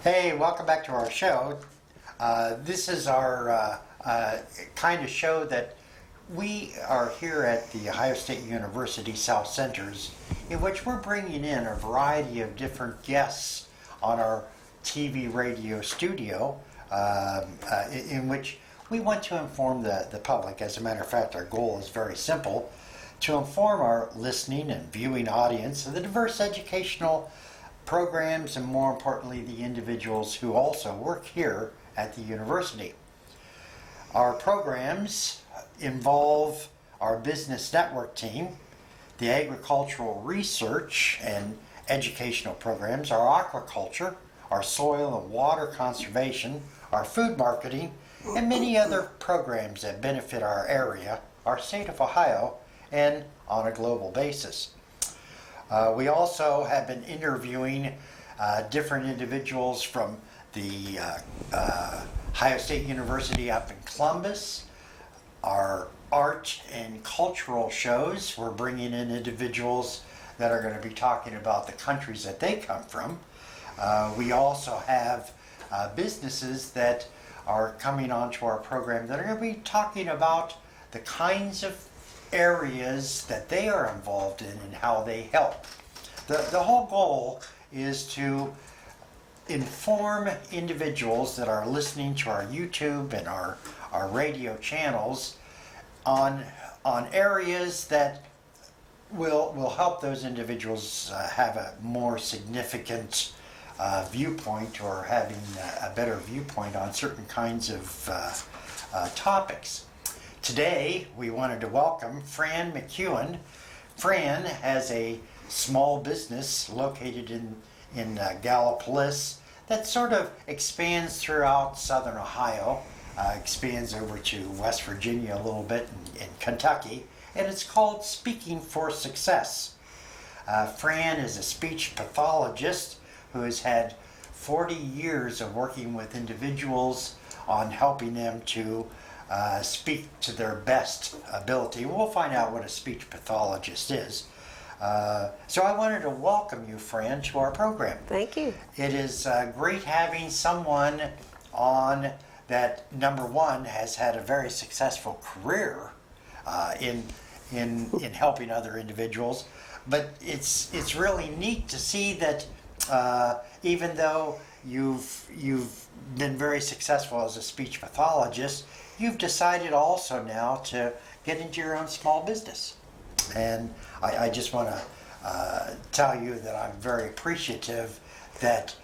Hey, welcome back to our show. This is our kind of show that we are here at the Ohio State University South Centers, in which we're bringing in a variety of different guests on our TV radio studio, in which we want to inform the public. As a matter of fact, our goal is very simple: to inform our listening and viewing audience of the diverse educational programs and, more importantly, the individuals who also work here at the university. Our programs involve our business network team, the agricultural research and educational programs, our aquaculture, our soil and water conservation, our food marketing, and many other programs that benefit our area, our state of Ohio, and on a global basis. We also have been interviewing different individuals from the Ohio State University up in Columbus. Our art and cultural shows, we're bringing in individuals that are going to be talking about the countries that they come from. We also have businesses that are coming onto our program that are going to be talking about the kinds of areas that they are involved in and how they help. The whole goal is to inform individuals that are listening to our YouTube and our radio channels on areas that will help those individuals have a more significant viewpoint, or having a better viewpoint on certain kinds of topics. Today, we wanted to welcome Fran McEwen. Fran has a small business located in Gallipolis that sort of expands throughout southern Ohio, expands over to West Virginia a little bit, and Kentucky, and it's called Speaking for Success. Fran is a speech pathologist who has had 40 years of working with individuals on helping them to speak to their best ability. We'll find out what a speech pathologist is. So I wanted to welcome you, Fran, to our program. Thank you. It is great having someone on that, number one, has had a very successful career in helping other individuals. But it's really neat to see that even though you've been very successful as a speech pathologist, you've decided also now to get into your own small business. And I just want to tell you that I'm very appreciative that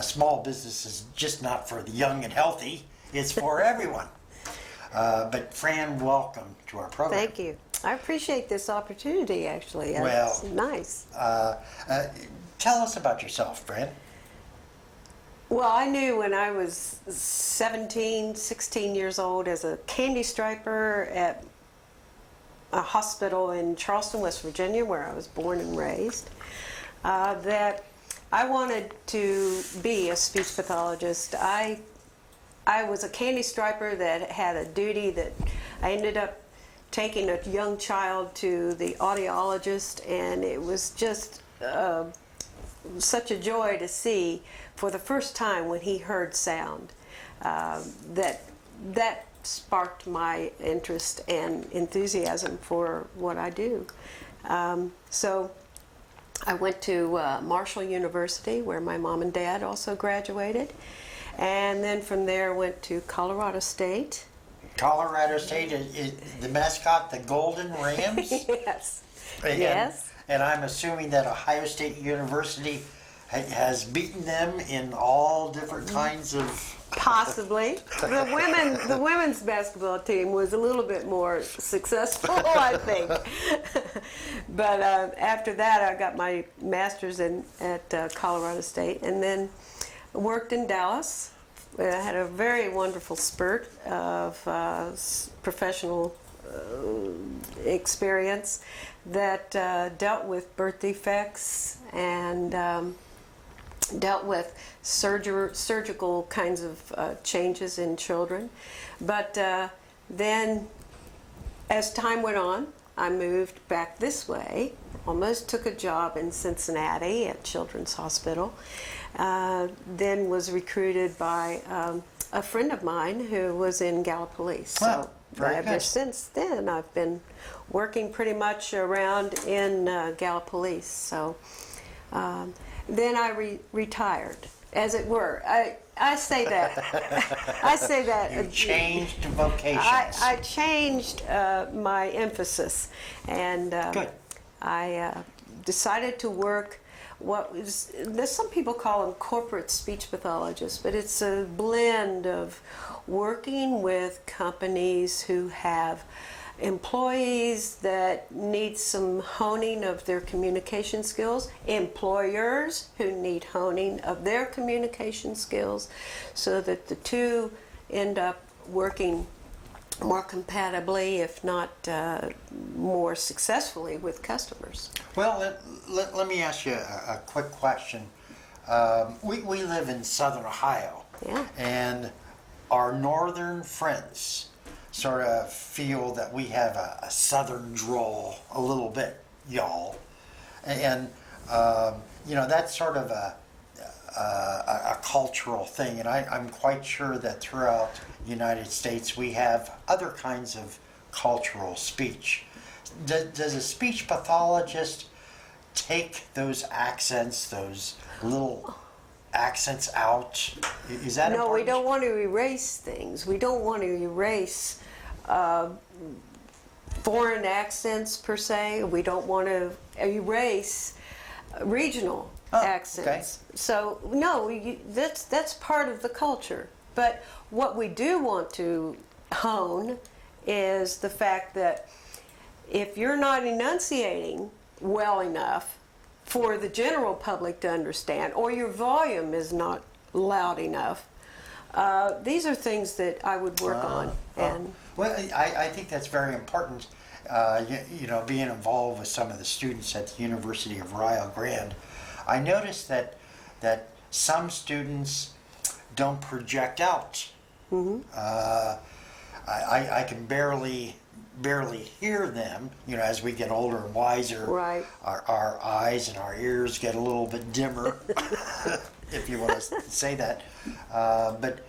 small business is just not for the young and healthy, it's for everyone. But Fran, welcome to our program. Thank you. I appreciate this opportunity, actually. Well, it's nice. Tell us about yourself, Fran. Well, I knew when I was 17, 16 years old as a candy striper at a hospital in Charleston, West Virginia, where I was born and raised, that I wanted to be a speech pathologist. I was a candy striper that had a duty that I ended up taking a young child to the audiologist, and it was just such a joy to see for the first time when he heard sound. That sparked my interest and enthusiasm for what I do. So I went to Marshall University, where my mom and dad also graduated, and then from there went to Colorado State. Colorado State is the mascot, the Golden Rams? Yes. Yes. And I'm assuming that Ohio State University has beaten them in all different kinds of... Possibly. The women's basketball team was a little bit more successful, I think. But after that, I got my master's at Colorado State, and then worked in Dallas. I had a very wonderful spurt of professional experience that dealt with birth defects and dealt with surgical kinds of changes in children. But then as time went on, I moved back this way almost took a job in Cincinnati at Children's Hospital. Then was recruited by a friend of mine who was in Gallipolis. So very ever good. since then, I've been working pretty much around in Gallipolis. So then I retired, as it were. I say that. I say that. You changed vocations. I changed my emphasis, and Good. I decided to work there's some people call them corporate speech pathologists, but it's a blend of working with companies who have employees that need some honing of their communication skills, employers who need honing of their communication skills, so that the two end up working more compatibly, if not more successfully, with customers. Well, let me ask you a quick question. We live in southern Ohio, Yeah. and our northern friends sort of feel that we have a southern drawl a little bit, y'all. And that's sort of a cultural thing, and I'm quite sure that throughout the United States we have other kinds of cultural speech. Does a speech pathologist take those accents, those little accents out? Is that No, we important? don't want to erase things. We don't want to erase foreign accents per se. We don't want to erase regional accents. Okay. So no, that's part of the culture. But what we do want to hone is the fact that if you're not enunciating well enough for the general public to understand, or your volume is not loud enough, these are things that I would work on. And well, I think that's very important. Being involved with some of the students at the University of Rio Grande, I noticed that some students don't project out. mm-hmm. I can barely hear them. As we get older and wiser, Right. our eyes and our ears get a little bit dimmer, if you want to say that. But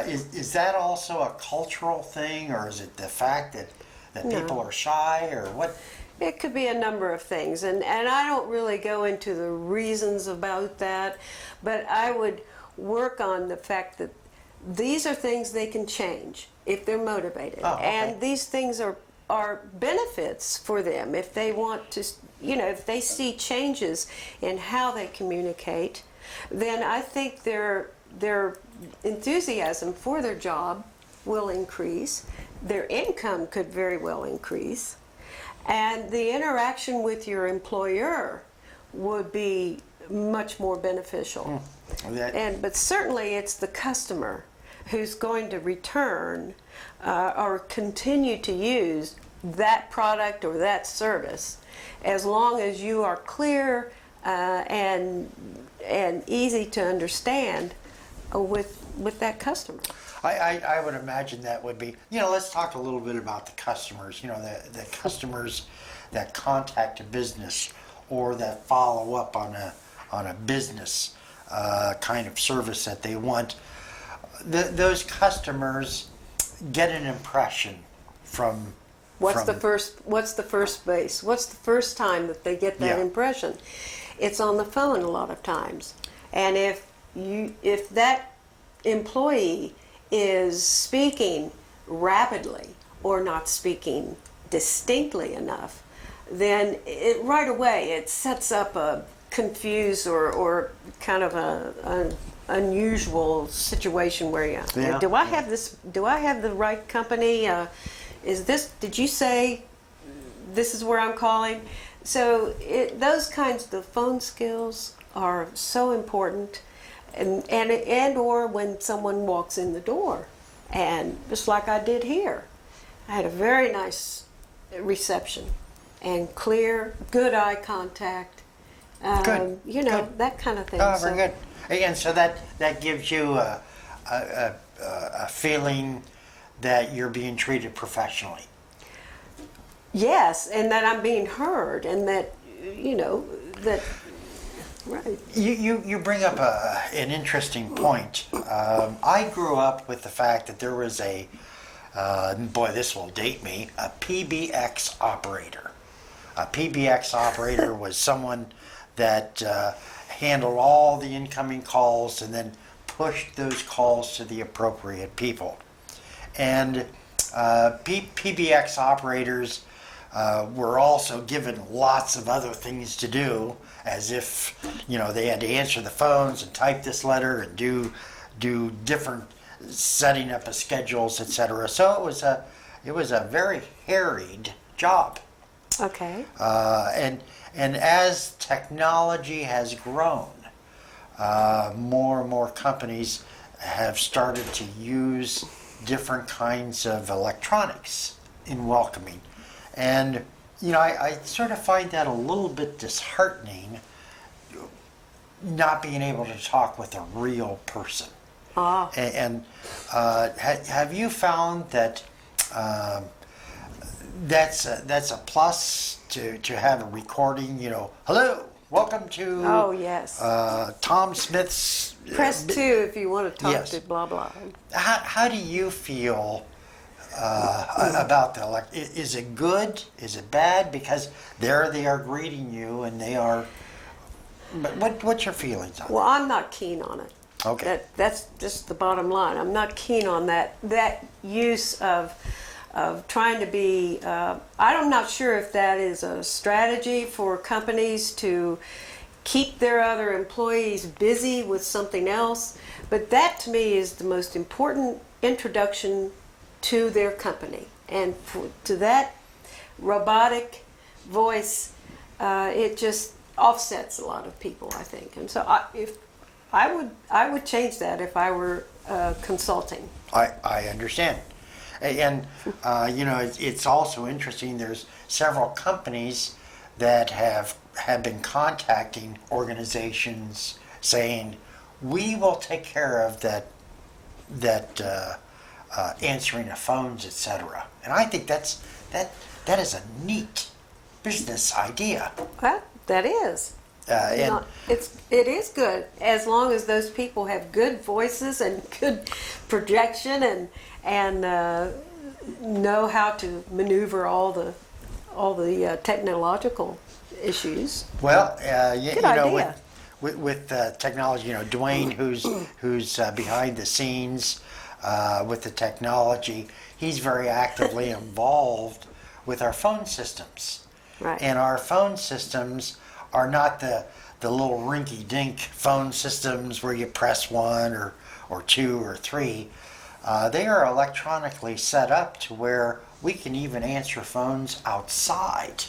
is that also a cultural thing, or is it the fact that No. people are shy, or what? It could be a number of things, and I don't really go into the reasons about that, but I would work on the fact that these are things they can change if they're motivated. Oh, okay. And these things are benefits for them if they want to, if they see changes in how they communicate, then I think their enthusiasm for their job will increase. Their income could very well increase. And the interaction with your employer would be much more beneficial. But certainly it's the customer who's going to return or continue to use that product or that service, as long as you are clear and easy to understand with that customer. I would imagine that would be, let's talk a little bit about the customers, the customers that contact a business or that follow up on a business kind of service that they want. Those customers get an impression from. What's the first base? What's the first time that they get that Yeah. impression? It's on the phone a lot of times. And if that employee is speaking rapidly or not speaking distinctly enough, then right away it sets up a confused or kind of an unusual situation where Yeah. do I have this? Do I have the right company? Did you say this is where I'm calling? So those kinds of phone skills are so important. And or when someone walks in the door, and just like I did here, I had a very nice reception and clear, good eye contact. Good. Good. That kind of thing. Oh, So- very good. And so that gives you a feeling that you're being treated professionally. Yes, and that I'm being heard, and that you know, that, right. You bring up an interesting point. I grew up with the fact that there was boy, this will date me, a PBX operator. A PBX operator was someone that handled all the incoming calls and then pushed those calls to the appropriate people. And PBX operators were also given lots of other things to do, as if they had to answer the phones and type this letter and do different setting up of schedules, etc. So it was a very harried job. Okay. And as technology has grown, more and more companies have started to use different kinds of electronics in welcoming. And, I sort of find that a little bit disheartening, not being able to talk with a real person. Ah. And have you found that that's a plus to have a recording, hello, welcome to Oh, yes. Tom Smith's... Press 2 if you want to talk yes. to blah, blah. How do you feel about the is it good? Is it bad? Because there they are greeting you, and they are. But what's your feelings on Well, I'm not keen on it. it? Okay. That's just the bottom line. I'm not keen on that use of trying to be. I'm not sure if that is a strategy for companies to keep their other employees busy with something else. But that to me is the most important introduction to their company. And to that robotic voice, it just offsets a lot of people, I think. And so I would change that if I were consulting. I understand. And it's also interesting. There's several companies that have been contacting organizations saying, we will take care of that answering the phones, etc. And I think that is a neat business idea. Well, that is. And It is good as long as those people have good voices and good projection and know how to maneuver all the technological issues. well, Good idea. with technology, Dwayne, who's behind the scenes with the technology, he's very actively involved with our phone systems. Right. And our phone systems are not the little rinky-dink phone systems where you press 1 or 2 or 3. They are electronically set up to where we can even answer phones outside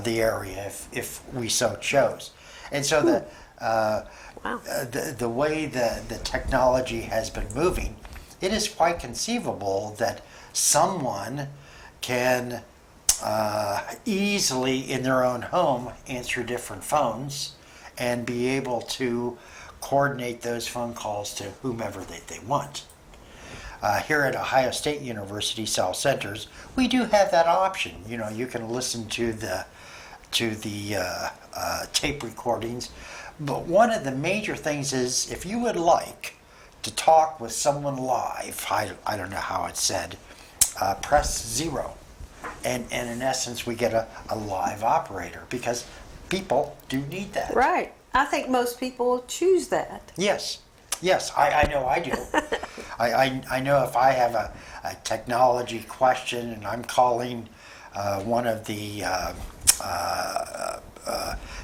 the area if we so chose. And so Wow. the way the technology has been moving, it is quite conceivable that someone can easily in their own home answer different phones and be able to coordinate those phone calls to whomever they want. Here at Ohio State University South Centers, we do have that option. You can listen to the tape recordings. But one of the major things is if you would like to talk with someone live, I don't know how it's said, press 0. And in essence, we get a live operator because people do need that. Right. I think most people choose that. Yes, I know I do. I know if I have a technology question and I'm calling one of the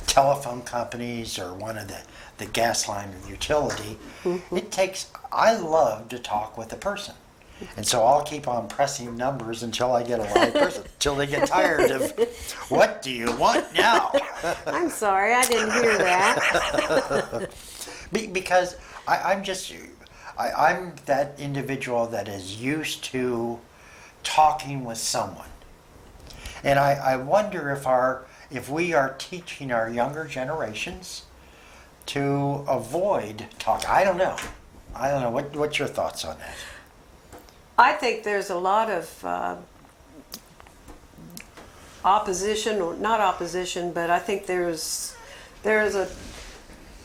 telephone companies or one of the gas line or utility, I love to talk with a person. And so I'll keep on pressing numbers until I get a live person, until they get tired of, what do you want now? I'm sorry, I didn't hear that. Because I'm that individual that is used to talking with someone. And I wonder if we are teaching our younger generations to avoid talk. I don't know. What's your thoughts on that? opposition, or not opposition, but I think there's a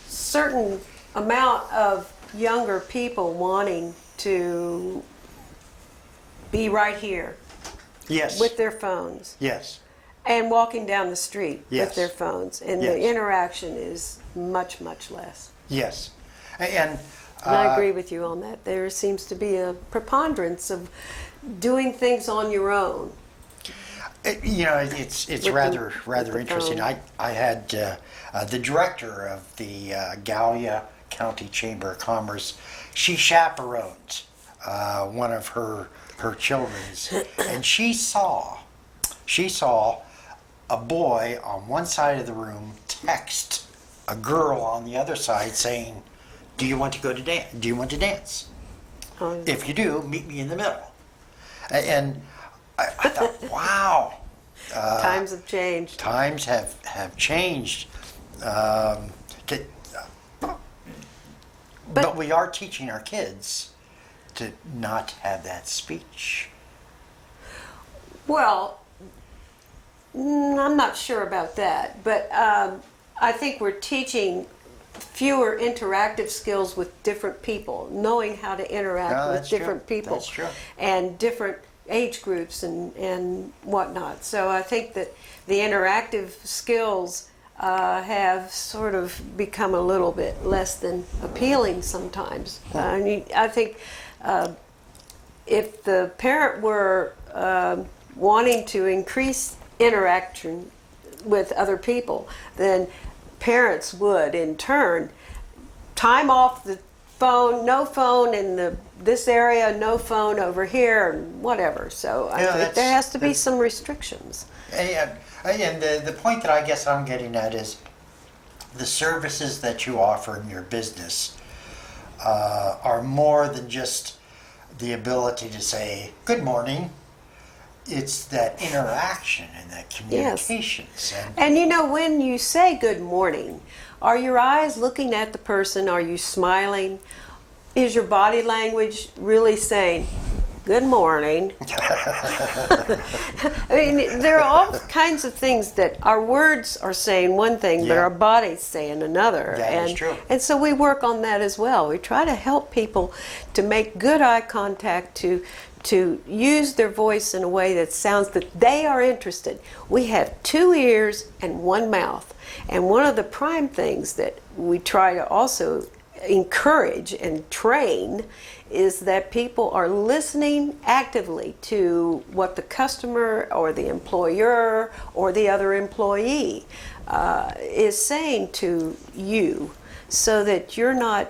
certain amount of younger people wanting to be right here Yes. with their phones Yes. and walking down the street Yes. with their phones, and Yes. the interaction is much, much less. Yes. And And I agree with you on that. There seems to be a preponderance of doing things on your own. it's With the- rather the interesting. phone. I had the director of the Gallia County Chamber of Commerce. She chaperones one of her children's, and she saw a boy on one side of the room text a girl on the other side saying, "Do you want to go to dance? Do you want to dance? Oh, If you do, meet me in the middle." And I thought, wow, times have changed. times have changed. To, but we are teaching our kids to not have that speech. Well, I'm not sure about that, but I think we're teaching fewer interactive skills with different people, knowing how to interact No, with that's true. different people That's true. and different age groups and whatnot. So I think that the interactive skills have sort of become a little bit less than appealing sometimes. I think if the parent were wanting to increase interaction with other people, then parents would in turn time off the phone, no phone in this area, no phone over here, and whatever. So I think there has to be some restrictions. And the point that I guess I'm getting at is the services that you offer in your business are more than just the ability to say good morning. It's that interaction and that communications. And you know, when you say good morning, are your eyes looking at the person? Are you smiling? Is your body language really saying good morning? I mean, there are all kinds of things that our words are saying one thing, but Yeah. our body's saying another. That is true. And so we work on that as well. We try to help people to make good eye contact, to use their voice in a way that sounds that they are interested. We have 2 ears and 1 mouth. And one of the prime things that we try to also encourage and train is that people are listening actively to what the customer or the employer or the other employee is saying to you, so that you're not,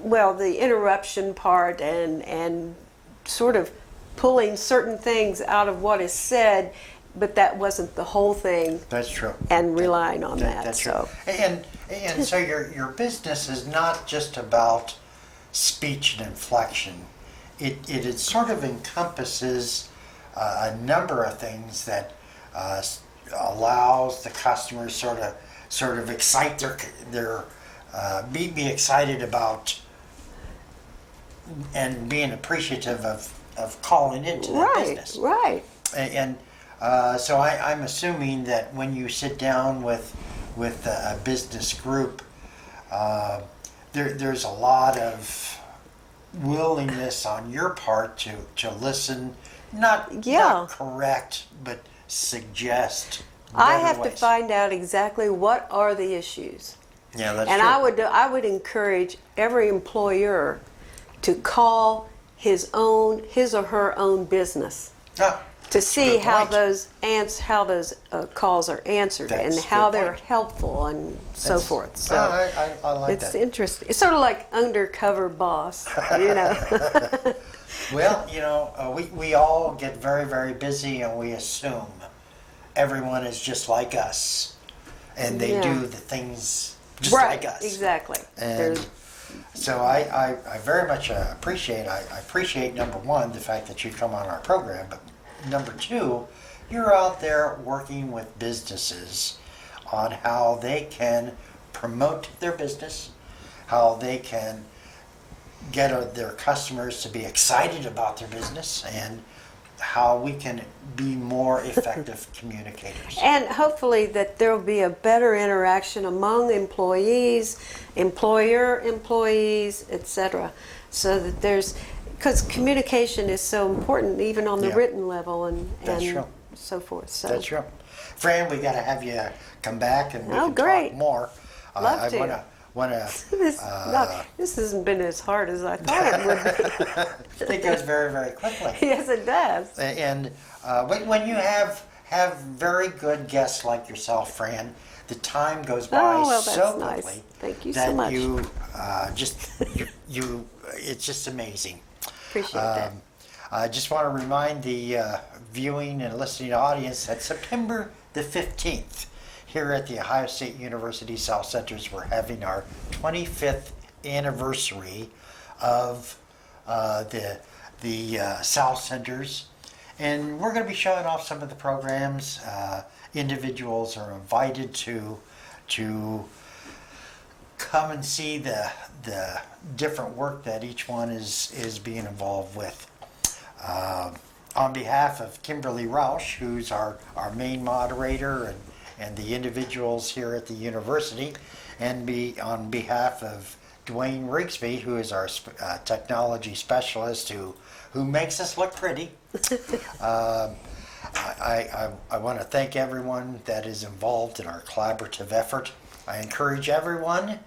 well, the interruption part and sort of pulling certain things out of what is said, but that wasn't the whole thing. That's true. And relying on that. That's so. true. And so your business is not just about speech and inflection. It sort of encompasses a number of things that allows the customers sort of excite their be excited about and being appreciative of calling into that business. Right. And so I'm assuming that when you sit down with a business group, there's a lot of willingness on your part to listen, not correct, but suggest. I have ways. to find out exactly what are the issues. Yeah, that's And true. I would encourage every employer to call his or her own business Ah, to see good how point. those calls are answered That's and a how good they're point. helpful and so That's- forth. So I like it's that. interesting. It's sort of like undercover boss, you know. Well, we all get very, very busy, and we assume everyone is just like us, and they Yeah. do the things just Right, like us. exactly. And There's- so I very much appreciate, I appreciate, number one, the fact that you come on our program, but number two, you're out there working with businesses on how they can promote their business, how they can get their customers to be excited about their business, how we can be more effective communicators. And hopefully that there will be a better interaction among employees, employees, etc. So that there's, because communication is so important even on the Yeah. written level and That's true. so forth. So That's true. Fran, we got to have you come back and we Oh, can great. talk more. Love I to. want to. this hasn't been as hard as I thought it would be. It goes very, very quickly. Yes, it does. And when you have very good guests like yourself, Fran, the time goes by Oh, well, that's so nice. quickly. Thank you that so much. You it's just amazing. Appreciate that. I just want to remind the viewing and listening audience that September the 15th, here at the Ohio State University South Centers, we're having our 25th anniversary of the South Centers. And we're going to be showing off some of the programs. Individuals are invited to come and see the different work that each one is being involved with. On behalf of Kimberly Rausch, who's our main moderator, and the individuals here at the university, and on behalf of Dwayne Rigsby, who is our technology specialist, who makes us look pretty. I want to thank everyone that is involved in our collaborative effort. I encourage everyone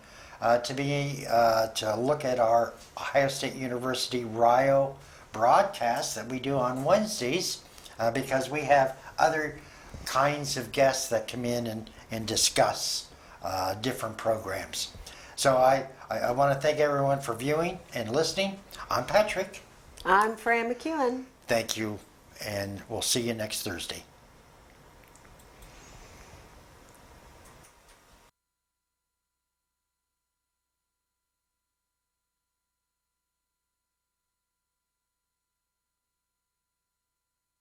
to look at our Ohio State University RIO broadcast that we do on Wednesdays, because we have other kinds of guests that come in and discuss different programs. So I want to thank everyone for viewing and listening. I'm Patrick. I'm Fran McEwen. Thank you, and we'll see you next Thursday.